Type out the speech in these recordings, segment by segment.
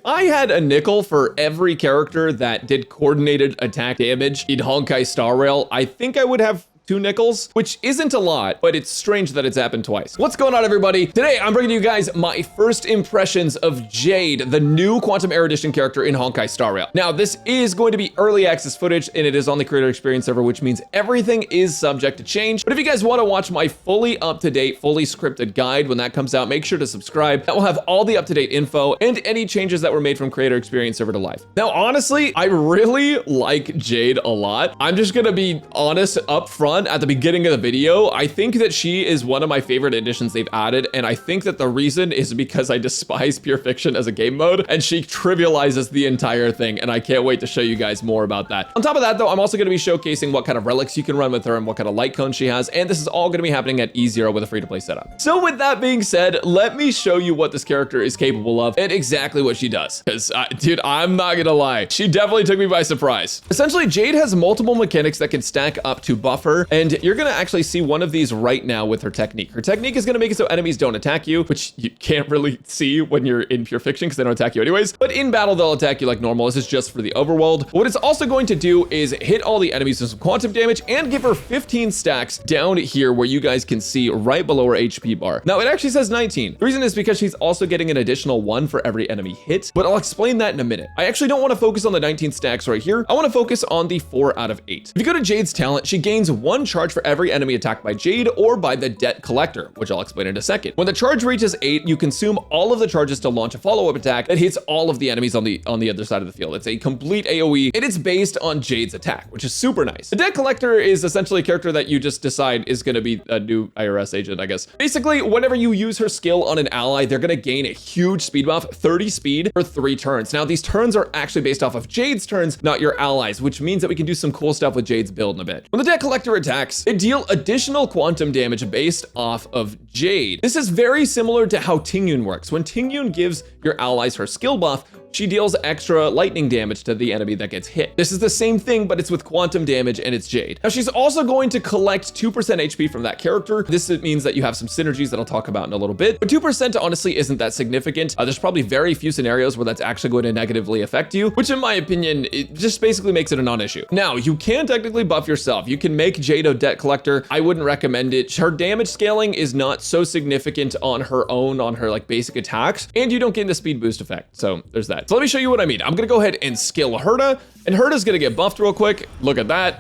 I had a nickel for every character that did coordinated attack damage in Honkai Star Rail, I think I would have 2 nickels, which isn't a lot, but it's strange that it's happened twice. What's going on, everybody? Today, I'm bringing you guys my first impressions of Jade, the new Quantum Air Edition character in Honkai Star Rail. Now, this is going to be early access footage, and it is on the creator experience server, which means everything is subject to change. But if you guys want to watch my fully up-to-date, fully scripted guide when that comes out, make sure to subscribe. That will have all the up-to-date info and any changes that were made from creator experience server to live. Now, honestly, I really like Jade a lot. I'm just gonna be honest up front at the beginning of the video. I think that she is one of my favorite additions they've added, and I think that the reason is because I despise pure fiction as a game mode, and she trivializes the entire thing, and I can't wait to show you guys more about that. On top of that, though, I'm also going to be showcasing what kind of relics you can run with her and what kind of light cone she has, and this is all going to be happening at E0 with a free-to-play setup. So with that being said, let me show you what this character is capable of and exactly what she does, because dude, I'm not gonna lie, she definitely took me by surprise. Essentially, Jade has multiple mechanics that can stack up to buff her, and you're gonna actually see one of these right now with her technique. Her technique is gonna make it so enemies don't attack you, which you can't really see when you're in pure fiction because they don't attack you anyways, but in battle they'll attack you like normal. This is just for the overworld. What it's also going to do is hit all the enemies with some quantum damage and give her 15 stacks down here where you guys can see right below her HP bar. Now it actually says 19. The reason is because she's also getting an additional 1 for every enemy hit, but I'll explain that in a minute. I actually don't want to focus on the 19 stacks right here. I want to focus on the 4 out of 8. If you go to Jade's talent, she gains 1 charge for every enemy attacked by Jade or by the debt collector, which I'll explain in a second. When the charge reaches 8, you consume all of the charges to launch a follow-up attack that hits all of the enemies on the other side of the field. It's a complete AoE, and it's based on Jade's attack, which is super nice. The debt collector is essentially a character that you just decide is going to be a new IRS agent, I guess. Basically, whenever you use her skill on an ally, they're going to gain a huge speed buff, 30 speed for 3 turns. Now, these turns are actually based off of Jade's turns, not your allies, which means that we can do some cool stuff with Jade's build in a bit. When the debt collector attacks, it deals additional quantum damage based off of Jade. This is very similar to how Tingyun works. When Tingyun gives your allies her skill buff, she deals extra lightning damage to the enemy that gets hit. This is the same thing, but it's with quantum damage and it's Jade. Now she's also going to collect 2% HP from that character. This means that you have some synergies that I'll talk about in a little bit, but 2% honestly isn't that significant. There's probably very few scenarios where that's actually going to negatively affect you, which in my opinion, it just basically makes it a non-issue. Now, you can technically buff yourself. You can make Jade a debt collector. I wouldn't recommend it. Her damage scaling is not so significant on her own, on her like basic attacks, and you don't get the speed boost effect. So there's that. So let me show you what I mean. I'm gonna go ahead and skill Herta, and Herta's gonna get buffed real quick. Look at that.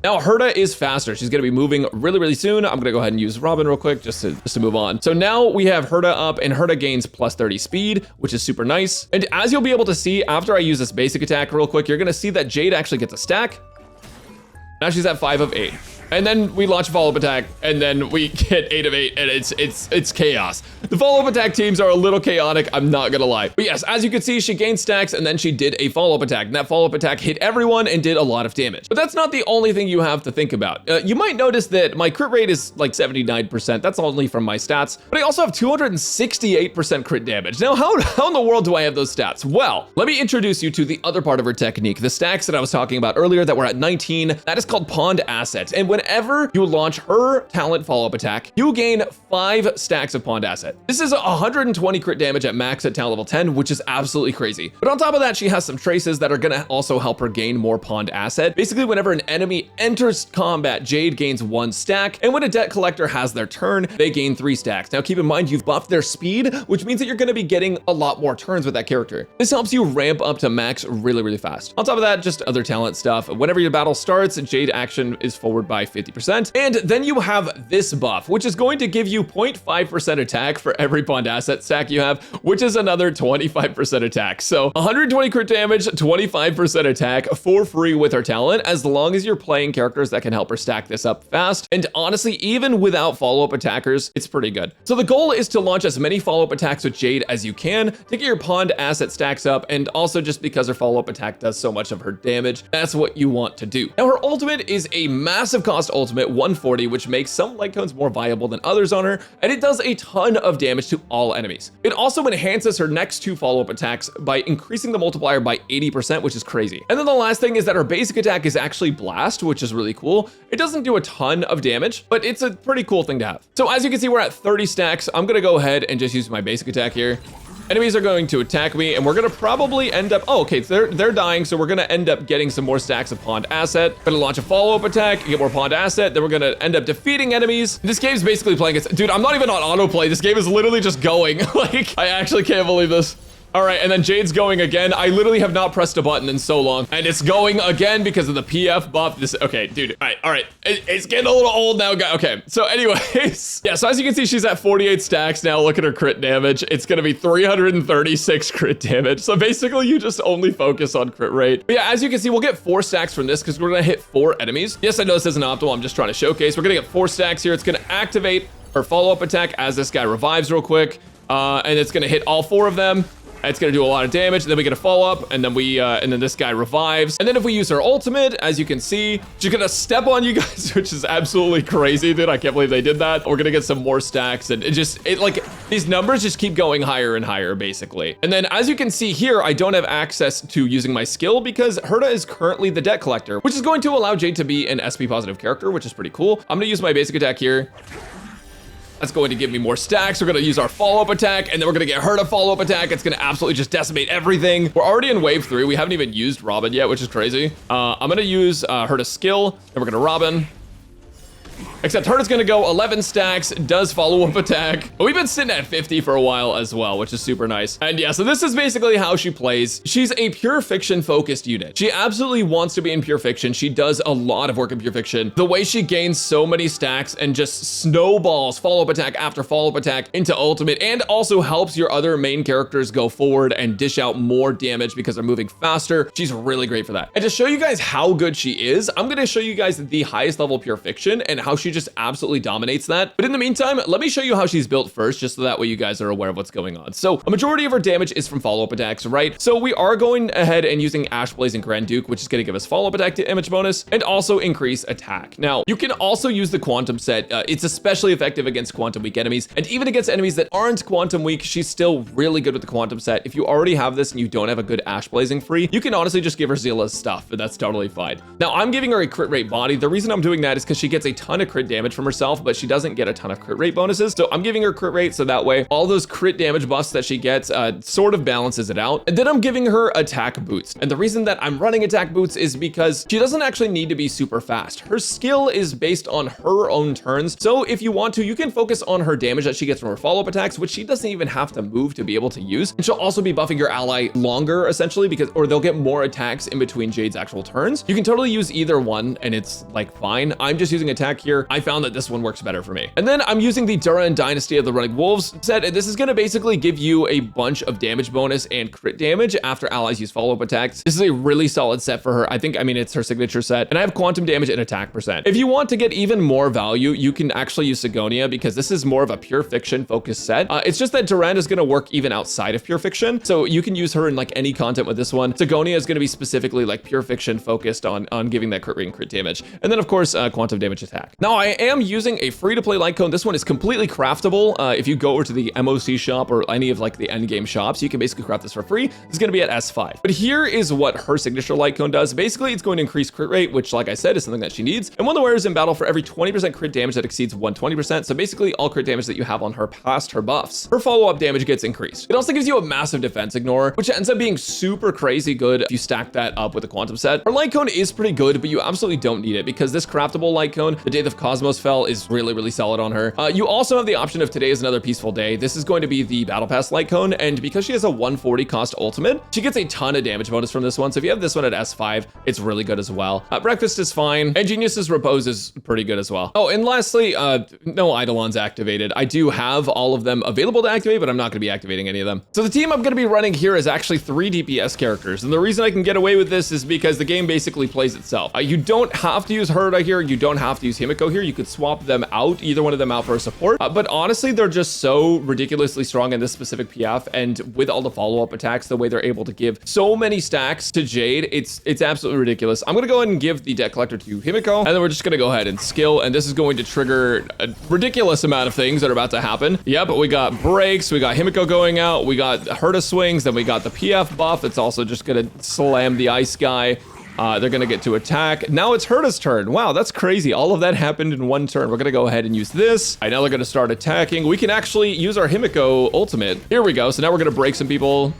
Now Herta is faster. She's gonna be moving really soon. I'm gonna go ahead and use Robin real quick just to move on. So now we have Herta up, and Herta gains plus 30 speed, which is super nice. And as you'll be able to see, after I use this basic attack real quick, you're gonna see that Jade actually gets a stack. Now she's at 5 of 8. And then we launch follow-up attack, and then we get 8 of 8, and it's chaos. The follow-up attack teams are a little chaotic, I'm not gonna lie. But yes, as you can see, she gained stacks, and then she did a follow-up attack. And that follow-up attack hit everyone and did a lot of damage. But that's not the only thing you have to think about. You might notice that my crit rate is like 79%. That's only from my stats. But I also have 268% crit damage. Now, how in the world do I have those stats? Well, let me introduce you to the other part of her technique. The stacks that I was talking about earlier that were at 19, that is called Pond Asset. And whenever you launch her talent follow-up attack, you gain 5 stacks of Pond Asset. This is 120 crit damage at max at talent level 10, which is absolutely crazy. But on top of that, she has some traces that are gonna also help her gain more Pond Asset. Basically, whenever an enemy enters combat, Jade gains 1 stack, and when a debt collector has their turn, they gain 3 stacks. Now keep in mind, you've buffed their speed, which means that you're gonna be getting a lot more turns with that character. This helps you ramp up to max really fast. On top of that, just other talent stuff. Whenever your battle starts, Jade action is forward by 50%. And then you have this buff, which is going to give you 0.5% attack for every Pond Asset stack you have, which is another 25% attack. So 120 crit damage, 25% attack for free with her talent, as long as you're playing characters that can help her stack this up fast. And honestly, even without follow-up attackers, it's pretty good. So the goal is to launch as many follow-up attacks with Jade as you can to get your Pond Asset stacks up, and also just because her follow-up attack does so much of her damage, that's what you want to do. Now her ultimate is a massive cost ultimate, 140, which makes some light cones more viable than others on her, and it does a ton of damage to all enemies. It also enhances her next 2 follow-up attacks by increasing the multiplier by 80%, which is crazy. And then the last thing is that her basic attack is actually Blast, which is really cool. It doesn't do a ton of damage, but it's a pretty cool thing to have. So as you can see, we're at 30 stacks. I'm gonna go ahead and just use my basic attack here. Enemies are going to attack me, and we're gonna probably end up, oh, okay, so they're dying, so we're gonna end up getting some more stacks of pawned asset. Gonna launch a follow-up attack, get more pawned asset, then we're gonna end up defeating enemies. This game's basically playing it. Dude, I'm not even on autoplay. This game is literally just going. Like, I actually can't believe this. All right, and then Jade's going again. I literally have not pressed a button in so long, and it's going again because of the PF buff. This, okay, dude, all right. It's getting a little old now, guys. Okay, so anyways, yeah, so as you can see, she's at 48 stacks now. Look at her crit damage. It's gonna be 336 crit damage. So basically, you just only focus on crit rate. But yeah, as you can see, we'll get 4 stacks from this because we're gonna hit 4 enemies. Yes, I know this isn't optimal. I'm just trying to showcase. We're gonna get 4 stacks here. It's gonna activate her follow-up attack as this guy revives real quick, and it's gonna hit all 4 of them. It's gonna do a lot of damage. Then we get a follow-up, and then and then this guy revives. And then if we use her ultimate, as you can see, she's gonna step on you guys, which is absolutely crazy, dude. I can't believe they did that. We're gonna get some more stacks, and like, these numbers just keep going higher and higher, basically. And then as you can see here, I don't have access to using my skill because Herta is currently the debt collector, which is going to allow Jade to be an SP positive character, which is pretty cool. I'm gonna use my basic attack here. That's going to give me more stacks. We're gonna use our follow-up attack, and then we're gonna get her to follow-up attack. It's gonna absolutely just decimate everything. We're already in wave 3. We haven't even used Robin yet, which is crazy. I'm gonna use her to skill, and we're gonna Robin. Except Herta's gonna go 11 stacks, does follow-up attack. But we've been sitting at 50 for a while as well, which is super nice. And yeah, so this is basically how she plays. She's a pure fiction focused unit. She absolutely wants to be in pure fiction. She does a lot of work in pure fiction. The way she gains so many stacks and just snowballs follow-up attack after follow-up attack into ultimate, and also helps your other main characters go forward and dish out more damage because they're moving faster. She's really great for that. And to show you guys how good she is, I'm gonna show you guys the highest level pure fiction and how she just absolutely dominates that. But in the meantime, let me show you how she's built first, just so that way you guys are aware of what's going on. So a majority of her damage is from follow-up attacks, right? So we are going ahead and using Ash Blaze and Grand Duke, which is going to give us follow-up attack damage bonus and also increase attack. Now, you can also use the Quantum set. It's especially effective against Quantum weak enemies, and even against enemies that aren't Quantum weak, she's still really good with the Quantum set. If you already have this and you don't have a good Ash Blazing free, you can honestly just give her Zila's stuff, and that's totally fine. Now, I'm giving her a crit rate body. The reason I'm doing that is because she gets a ton of crit damage from herself, but she doesn't get a ton of crit rate bonuses. So I'm giving her crit rate so that way all those crit damage buffs that she gets sort of balances it out. And then I'm giving her attack boots. And the reason that I'm running attack boots is because she doesn't actually need to be super fast. Her skill is based on her own turns. So if you want to, you can focus on her damage that she gets from her follow-up attacks, which she doesn't even have to move to be able to use. And she'll also be buffing your ally longer, essentially, or they'll get more attacks in between Jade's actual turns. You can totally use either one, and it's like fine. I'm just using attack here. I found that this one works better for me. And then I'm using the Dura and Dynasty of the Running Wolves set, and this is gonna basically give you a bunch of damage bonus and crit damage after allies use follow-up attacks. This is a really solid set for her. I mean, it's her signature set, and I have quantum damage and attack percent. If you want to get even more value, you can actually use Sigonia because this is more of a pure fiction focused set. It's just that Durand is gonna work even outside of pure fiction, so you can use her in like any content with this one. Sigonia is gonna be specifically like pure fiction focused on giving that crit rate and crit damage. And then of course, quantum damage attack. Now I am using a free-to-play light cone. This one is completely craftable. If you go over to the MOC shop or any of like the end game shops, you can basically craft this for free. It's gonna be at S5. But here is what her signature light cone does. Basically, it's going to increase crit rate, which like I said, is something that she needs. And one of the wearers in battle for every 20% crit damage that exceeds 120%. So basically all crit damage that you have on her past her buffs, her follow-up damage gets increased. It also gives you a massive defense ignore, which ends up being super crazy good if you stack that up with a quantum set. Her light cone is pretty good, but you absolutely don't need it because this craftable light cone, the day the Cosmos fell, is really, really solid on her. You also have the option of today is another peaceful day. This is going to be the battle pass light cone, and because she has a 140 cost ultimate, she gets a ton of damage bonus from this one. So if you have this one at S5, it's really good as well. Breakfast is fine, and Genius's Repose is pretty good as well. Oh, and lastly, no Eidolons activated. I do have all of them available to activate, but I'm not going to be activating any of them. So the team I'm going to be running here is actually 3 DPS characters, and the reason I can get away with this is because the game basically plays itself. You don't have to use Herta here. You don't have to use Himiko here. You could swap them out, either one of them out for a support. But honestly, they're just so ridiculously strong in this specific PF, and with all the follow-up attacks, the way they're able to give so many stacks to Jade, it's absolutely ridiculous. I'm gonna go ahead and give the debt collector to Himiko, and then we're just gonna go ahead and skill, and this is going to trigger a ridiculous amount of things that are about to happen. Yeah, but we got breaks, we got Himiko going out, we got Herta swings, then we got the PF buff that's also just gonna slam the ice guy. They're gonna get to attack. Now it's Herta's turn. Wow, that's crazy. All of that happened in one turn. We're gonna go ahead and use this. All right, now they're gonna start attacking. We can actually use our Himiko ultimate. Here we go. So now we're gonna break some people.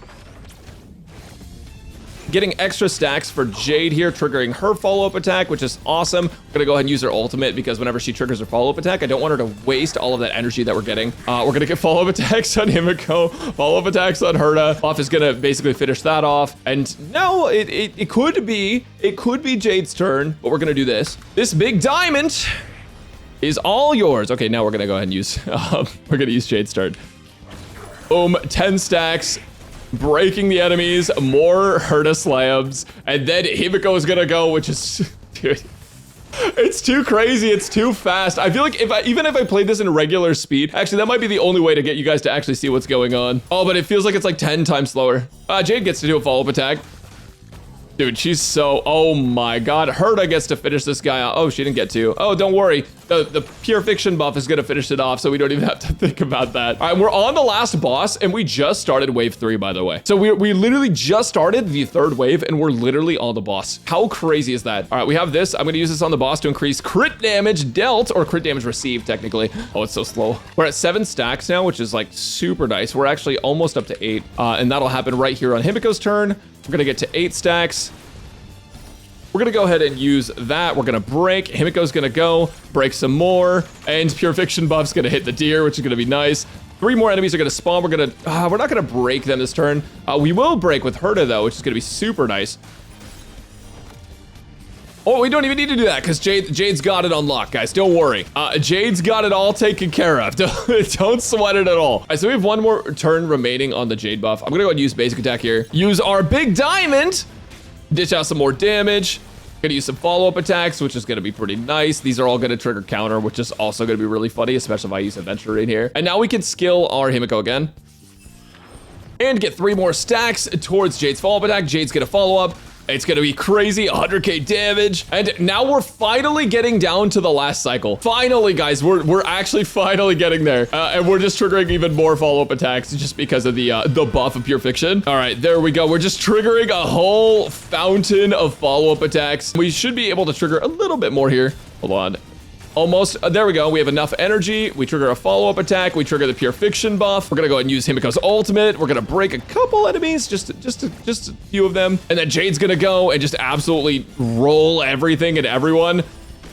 Getting extra stacks for Jade here, triggering her follow-up attack, which is awesome. We're gonna go ahead and use her ultimate because whenever she triggers her follow-up attack, I don't want her to waste all of that energy that we're getting. We're gonna get follow-up attacks on Himiko, follow-up attacks on Herta. Buff is gonna basically finish that off. And no, it could be Jade's turn, but we're gonna do this. This big diamond is all yours. Okay, now we're gonna go ahead and use, we're gonna use Jade's turn. Boom, 10 stacks. Breaking the enemies, more Herta slams, and then Himiko is gonna go, which is, dude, it's too crazy, it's too fast. I feel like even if I played this in regular speed, actually that might be the only way to get you guys to actually see what's going on. Oh, but it feels like it's like 10 times slower. Jade gets to do a follow-up attack. Dude, she's so, oh my god. Herta gets to finish this guy out. Oh, she didn't get to. Oh, don't worry. The pure fiction buff is gonna finish it off, so we don't even have to think about that. All right, we're on the last boss, and we just started wave 3, by the way. So we literally just started the 3rd wave, and we're literally on the boss. How crazy is that? All right, we have this. I'm gonna use this on the boss to increase crit damage dealt, or crit damage received, technically. Oh, it's so slow. We're at 7 stacks now, which is like super nice. We're actually almost up to 8, and that'll happen right here on Himiko's turn. We're gonna get to 8 stacks. We're gonna go ahead and use that. We're gonna break. Himiko's gonna go, break some more, and Pure Fiction buff's gonna hit the deer, which is gonna be nice. 3 more enemies are gonna spawn. We're not gonna break them this turn. We will break with Herta though, which is gonna be super nice. Oh, we don't even need to do that because Jade's got it unlocked, guys. Don't worry. Jade's got it all taken care of. Don't sweat it at all. All right, so we have 1 more turn remaining on the Jade buff. I'm gonna go ahead and use basic attack here. Use our big diamond. Dish out some more damage. Gonna use some follow-up attacks, which is gonna be pretty nice. These are all gonna trigger counter, which is also gonna be really funny, especially if I use Adventure in here. And now we can skill our Himiko again. And get 3 more stacks towards Jade's follow-up attack. Jade's gonna follow up. It's gonna be crazy, 100k damage. And now we're finally getting down to the last cycle. Finally, guys, we're actually finally getting there. And we're just triggering even more follow-up attacks just because of the buff of Pure Fiction. All right, there we go. We're just triggering a whole fountain of follow-up attacks. We should be able to trigger a little bit more here. Hold on. Almost. There we go. We have enough energy. We trigger a follow-up attack. We trigger the Pure Fiction buff. We're gonna go ahead and use Himiko's ultimate. We're gonna break a couple enemies, just a few of them. And then Jade's gonna go and just absolutely roll everything and everyone.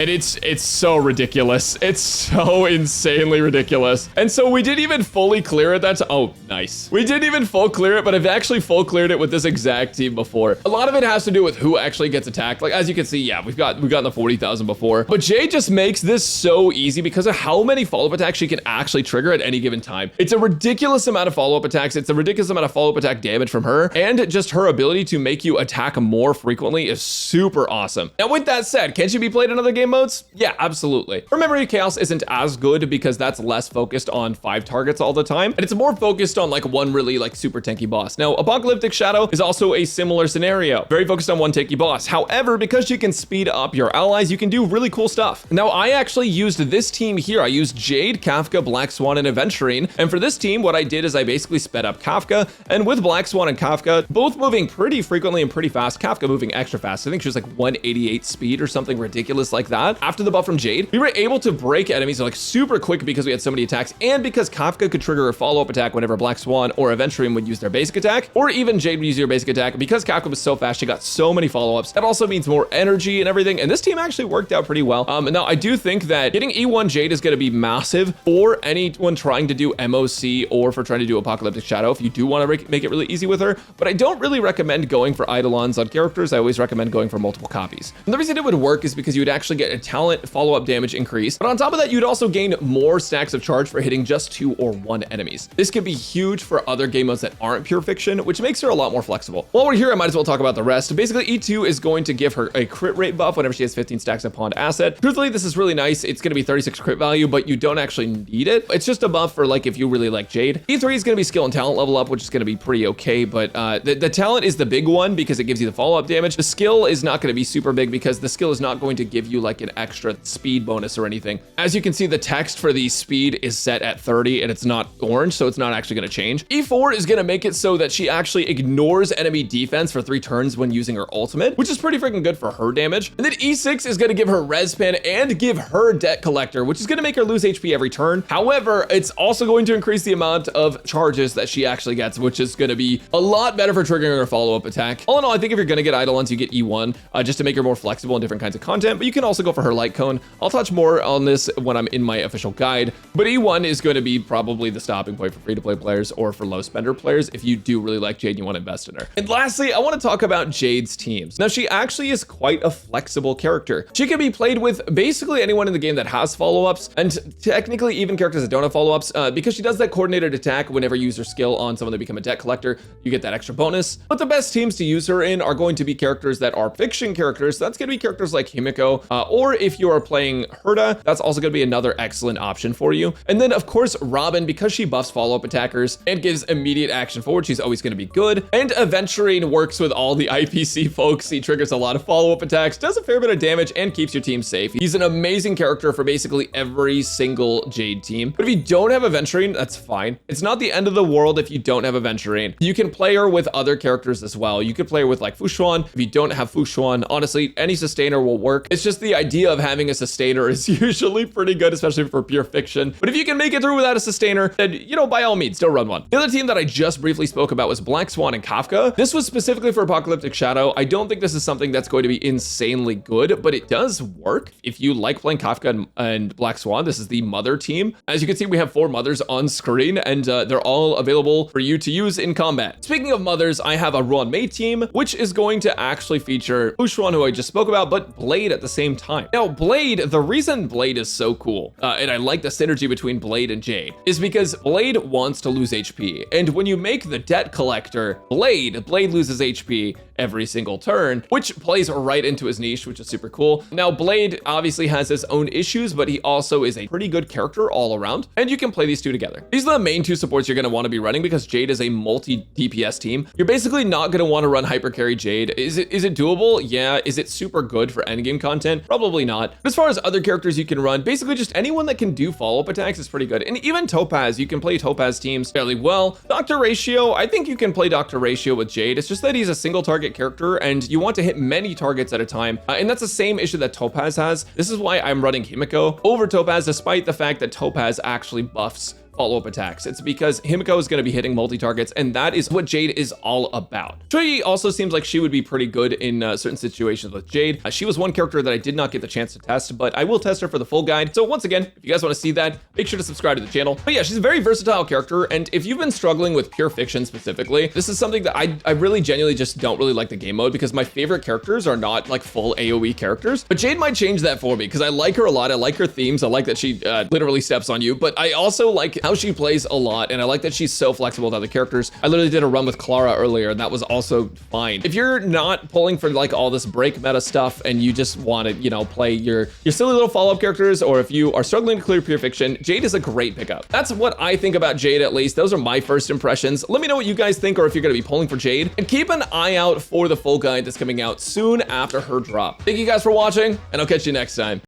And it's so ridiculous. It's so insanely ridiculous. And so we didn't even fully clear it. Oh, nice. We didn't even full clear it, but I've actually full cleared it with this exact team before. A lot of it has to do with who actually gets attacked. Like, as you can see, yeah, we've gotten the 40,000 before. But Jade just makes this so easy because of how many follow-up attacks she can actually trigger at any given time. It's a ridiculous amount of follow-up attacks. It's a ridiculous amount of follow-up attack damage from her. And just her ability to make you attack more frequently is super awesome. Now, with that said, can she be played in other game modes? Yeah, absolutely. Her Memory of Chaos isn't as good because that's less focused on 5 targets all the time, and it's more focused on like one really like super tanky boss. Now, Apocalyptic Shadow is also a similar scenario, very focused on one tanky boss. However, because you can speed up your allies, you can do really cool stuff. Now, I actually used this team here. I used Jade, Kafka, Black Swan, and Aventurine, and for this team, what I did is I basically sped up Kafka, and with Black Swan and Kafka, both moving pretty frequently and pretty fast, Kafka moving extra fast. I think she was like 188 speed or something ridiculous like that. After the buff from Jade, we were able to break enemies like super quick because we had so many attacks, and because Kafka could trigger a follow-up attack whenever Black Swan or Aventurine would use their basic attack, or even Jade would use your basic attack. Because Kafka was so fast, she got so many follow-ups. That also means more energy and everything, and this team actually worked out pretty well. Now, I do think that getting E1 Jade is going to be massive for anyone trying to do MOC or for trying to do Apocalyptic Shadow if you do want to make it really easy with her, but I don't really recommend going for Eidolons on characters. I always recommend going for multiple copies. And the reason it would work is because you would actually get a talent follow-up damage increase, but on top of that, you'd also gain more stacks of charge for hitting just 2 or 1 enemies. This could be huge for other game modes that aren't Pure Fiction, which makes her a lot more flexible. While we're here, I might as well talk about the rest. Basically, E2 is going to give her a crit rate buff whenever she has 15 stacks of pawned asset. Truthfully, this is really nice. It's going to be 36 crit value, but you don't actually need it. It's just a buff for like if you really like Jade. E3 is going to be skill and talent level up, which is going to be pretty okay, but the talent is the big one because it gives you the follow-up damage. The skill is not going to be super big because the skill is not going to give you like like an extra speed bonus or anything. As you can see, the text for the speed is set at 30 and it's not orange, so it's not actually going to change. E4 is going to make it so that she actually ignores enemy defense for 3 turns when using her ultimate, which is pretty freaking good for her damage. And then E6 is going to give her res pin and give her debt collector, which is going to make her lose HP every turn. However, it's also going to increase the amount of charges that she actually gets, which is going to be a lot better for triggering her follow-up attack. All in all, I think if you're going to get Eidolons, you get E1 just to make her more flexible in different kinds of content, but you can also go for her light cone. I'll touch more on this when I'm in my official guide, but E1 is going to be probably the stopping point for free-to-play players or for low spender players if you do really like Jade and you want to invest in her. And lastly, I want to talk about Jade's teams. Now, she actually is quite a flexible character. She can be played with basically anyone in the game that has follow-ups, and technically even characters that don't have follow-ups, because she does that coordinated attack whenever you use her skill on someone that become a debt collector, you get that extra bonus. But the best teams to use her in are going to be characters that are fiction characters. That's going to be characters like Himiko, or if you are playing Herta, that's also going to be another excellent option for you. And then of course, Robin, because she buffs follow-up attackers and gives immediate action forward, she's always going to be good. And Aventurine works with all the IPC folks. He triggers a lot of follow-up attacks, does a fair bit of damage, and keeps your team safe. He's an amazing character for basically every single Jade team. But if you don't have Aventurine, that's fine. It's not the end of the world if you don't have Aventurine. You can play her with other characters as well. You could play her with like Fushuan. If you don't have Fushuan, honestly, any sustainer will work. It's just the idea of having a sustainer is usually pretty good, especially for pure fiction. But if you can make it through without a sustainer, then, you know, by all means, still run one. The other team that I just briefly spoke about was Black Swan and Kafka. This was specifically for Apocalyptic Shadow. I don't think this is something that's going to be insanely good, but it does work. If you like playing Kafka and Black Swan, this is the mother team. As you can see, we have 4 mothers on screen, and they're all available for you to use in combat. Speaking of mothers, I have a Ruan Mei team, which is going to actually feature Fushuan, who I just spoke about, but Blade at the same time. Now, Blade, the reason Blade is so cool, and I like the synergy between Blade and Jade, is because Blade wants to lose HP. And when you make the debt collector Blade loses HP every single turn, which plays right into his niche, which is super cool. Now, Blade obviously has his own issues, but he also is a pretty good character all around, and you can play these two together. These are the main 2 supports you're going to want to be running because Jade is a multi-DPS team. You're basically not going to want to run hyper carry Jade. Is it doable? Yeah. Is it super good for endgame content? Probably not. But as far as other characters you can run, basically just anyone that can do follow-up attacks is pretty good. And even Topaz, you can play Topaz teams fairly well. Dr. Ratio, I think you can play Dr. Ratio with Jade. It's just that he's a single target character and you want to hit many targets at a time. And that's the same issue that Topaz has. This is why I'm running Himiko over Topaz, despite the fact that Topaz actually buffs follow-up attacks. It's because Himiko is going to be hitting multi-targets, and that is what Jade is all about. Choi also seems like she would be pretty good in certain situations with Jade. She was one character that I did not get the chance to test, but I will test her for the full guide. So once again, if you guys want to see that, make sure to subscribe to the channel. But yeah, she's a very versatile character, and if you've been struggling with pure fiction specifically, this is something that I really genuinely just don't really like the game mode because my favorite characters are not like full AoE characters. But Jade might change that for me because I like her a lot. I like her themes. I like that she literally steps on you, but I also like how she plays a lot, and I like that she's so flexible with other characters. I literally did a run with Clara earlier, and that was also fine. If you're not pulling for like all this break meta stuff and you just want to, you know, play your silly little follow-up characters, or if you are struggling to clear pure fiction, Jade is a great pickup. That's what I think about Jade, at least. Those are my first impressions. Let me know what you guys think, or if you're going to be pulling for Jade, and keep an eye out for the full guide that's coming out soon after her drop. Thank you guys for watching, and I'll catch you next time.